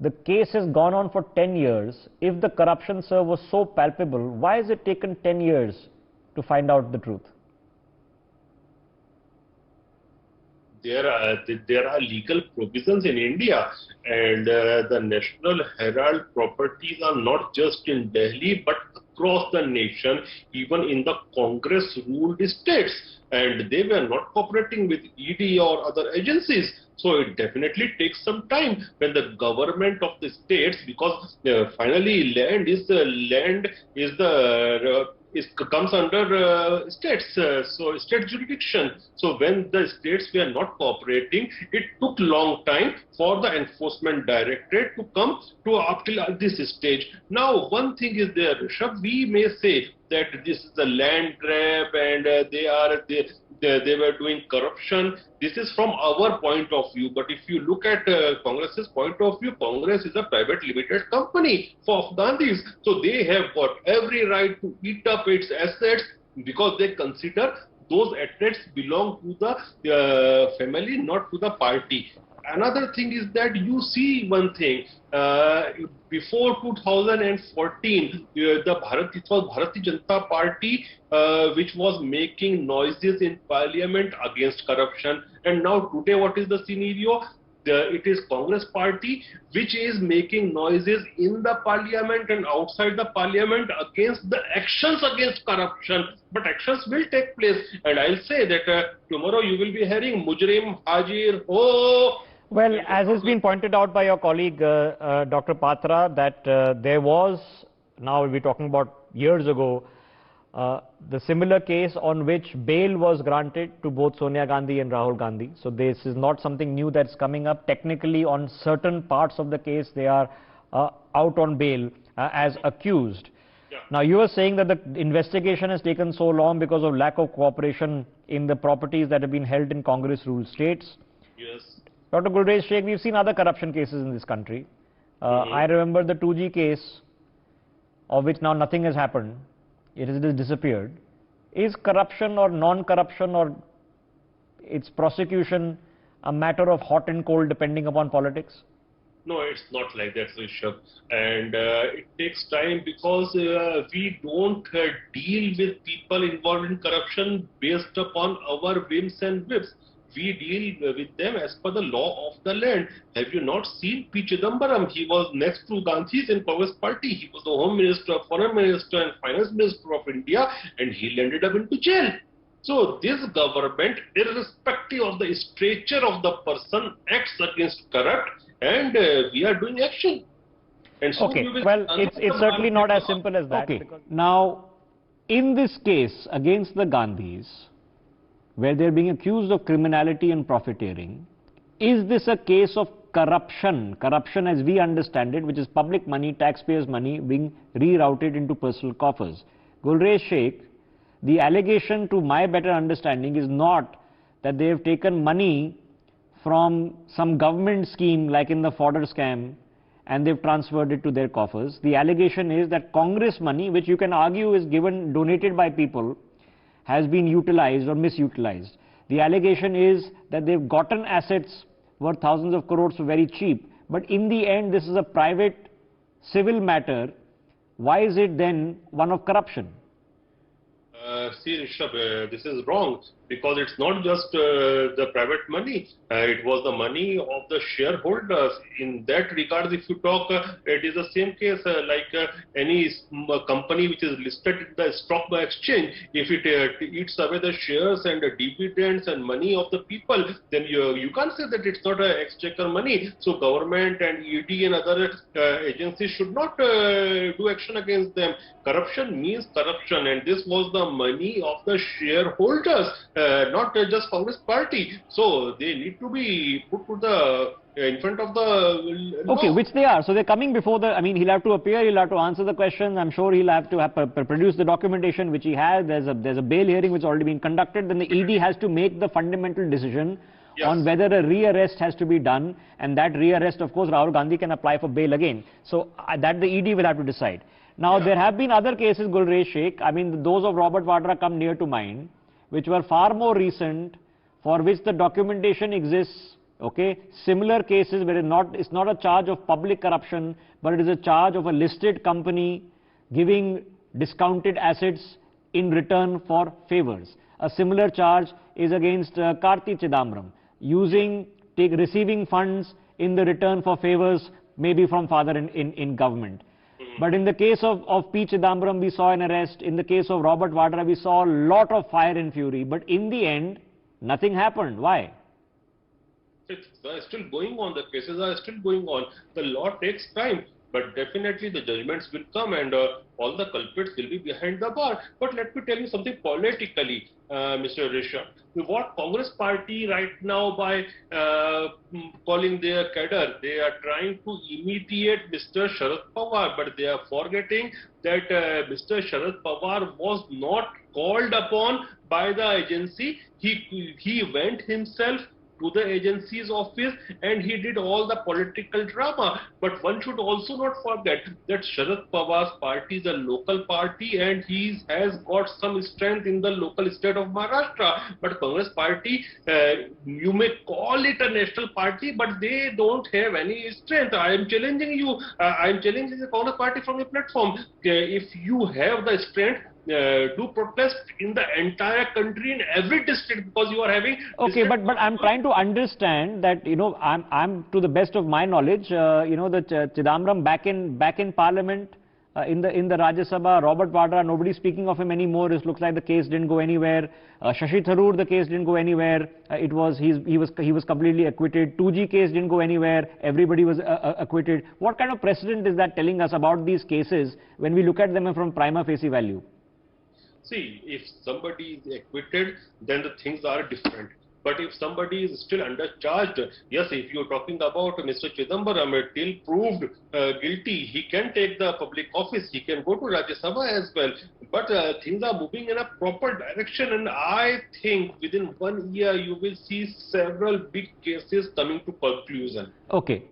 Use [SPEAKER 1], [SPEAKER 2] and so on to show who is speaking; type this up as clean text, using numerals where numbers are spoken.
[SPEAKER 1] The case has gone on for 10 years. If the corruption, sir, was so palpable, why has it taken 10 years to find out the truth?
[SPEAKER 2] There are legal provisions in India, and the National Herald properties are not just in Delhi but across the nation, even in the Congress-ruled states, and they were not cooperating with ED or other agencies. So it definitely takes some time when the government of the states, because finally land is comes under states, so state jurisdiction. So when the states were not cooperating, it took long time for the enforcement directorate to come to up till this stage. Now one thing is there, Rishabh, we may say that this is a land grab and they were doing corruption. This is from our point of view, but if you look at Congress's point of view, Congress is a private limited company of Gandhis, so they have got every right to eat up its assets because they consider those assets belong to the family, not to the party. Another thing is that you see one thing, before 2014, it was Bharatiya Janata Party which was making noises in parliament against corruption, and now today what is the scenario? It is Congress party which is making noises in the parliament and outside the parliament against the actions against corruption. But actions will take place, and I'll say that tomorrow you will be hearing Mujrim Hajir Ho.
[SPEAKER 1] Well, as has been pointed out by your colleague, Dr. Patra, that there was, now we're talking about years ago, the similar case on which bail was granted to both Sonia Gandhi and Rahul Gandhi. So this is not something new that's coming up. Technically, on certain parts of the case, they are out on bail as accused.
[SPEAKER 2] Yeah.
[SPEAKER 1] Now, you are saying that the investigation has taken so long because of lack of cooperation in the properties that have been held in Congress-ruled states.
[SPEAKER 2] Yes.
[SPEAKER 1] Dr. Gulrez Sheikh, we've seen other corruption cases in this country. I remember the 2G case, of which now nothing has happened. It has disappeared. Is corruption or non-corruption or its prosecution a matter of hot and cold depending upon politics?
[SPEAKER 2] No, it's not like that, Rishabh. And it takes time because we don't deal with people involved in corruption based upon our whims and whips. We deal with them as per the law of the land. Have you not seen P. Chidambaram? He was next to Gandhis in Congress party. He was the Home Minister, Foreign Minister and Finance Minister of India, and he landed up into jail. So this government, irrespective of the stature of the person, acts against corrupt, and we are doing action. And so
[SPEAKER 1] okay, well, it's certainly not as simple as that. Okay, now, in this case against the Gandhis, where they're being accused of criminality and profiteering, is this a case of corruption? Corruption as we understand it, which is public money, taxpayers' money being rerouted into personal coffers. Gulrez Sheikh, the allegation to my better understanding is not that they have taken money from some government scheme like in the fodder scam and they've transferred it to their coffers. The allegation is that Congress money, which you can argue is donated by people, has been utilized or misutilized. The allegation is that they've gotten assets worth thousands of crores for very cheap. But in the end, this is a private civil matter. Why is it then one of corruption?
[SPEAKER 2] See, Rishabh, this is wrong because it's not just the private money. It was the money of the shareholders. In that regard, if you talk, it is the same case like any company which is listed in the stock exchange. If it eats away the shares and the dividends and money of the people, then you can't say that it's not exchequer money. So government and ED and other agencies should not do action against them. Corruption means corruption, and this was the money of the shareholders. Not just Congress party. So they need to be put to the in front of the law.
[SPEAKER 1] Okay, which they are. So they're coming before the, I mean, he'll have to appear, he'll have to answer the questions. I'm sure he'll have to produce the documentation which he has. There's a bail hearing which has already been conducted. Then the ED has to make the fundamental decision on whether a rearrest has to be done. And that rearrest, of course, Rahul Gandhi can apply for bail again. So that the ED will have to decide. Now, there have been other cases, Gulrez Sheikh. I mean, those of Robert Vadra come near to mind, which were far more recent, for which the documentation exists Okay, similar cases where it's not a charge of public corruption, but it is a charge of a listed company giving discounted assets in return for favors. A similar charge is against Karti Chidambaram, receiving funds in the return for favors, maybe from father in government. But in the case of P. Chidambaram, we saw an arrest. In the case of Robert Vadra, we saw a lot of fire and fury. But in the end, nothing happened. Why?
[SPEAKER 2] It's still going on. The cases are still going on. The law takes time. But definitely the judgments will come and all the culprits will be behind the bar. But let me tell you something politically, Mr. Rishabh. What Congress party right now by calling their cadre, they are trying to imitate Mr. Sharad Pawar, but they are forgetting that Mr. Sharad Pawar was not called upon by the agency. He went himself to the agency's office and he did all the political drama. But one should also not forget that Sharad Pawar's party is a local party and he has got some strength in the local state of Maharashtra. But Congress party, you may call it a national party, but they don't have any strength. I am challenging you. I am challenging the Congress party from the platform. If you have the strength, do protest in the entire country in every district, because you are having.
[SPEAKER 1] Okay, but I'm trying to understand that, you know, I'm to the best of my knowledge, you know, the Chidambaram back in Parliament, in the Rajya Sabha, Robert Vadra, nobody's speaking of him anymore. It looks like the case didn't go anywhere. Shashi Tharoor, the case didn't go anywhere. He was completely acquitted. 2G case didn't go anywhere. Everybody was acquitted. What kind of precedent is that telling us about these cases when we look at them from prima facie value?
[SPEAKER 2] See, if somebody is acquitted, then the things are different. But if somebody is still undercharged, yes, if you're talking about Mr. Chidambaram, till proved guilty, he can take the public office, he can go to Rajya Sabha as well. But things are moving in a proper direction, and I think within 1 year you will see several big cases coming to conclusion.
[SPEAKER 1] Okay.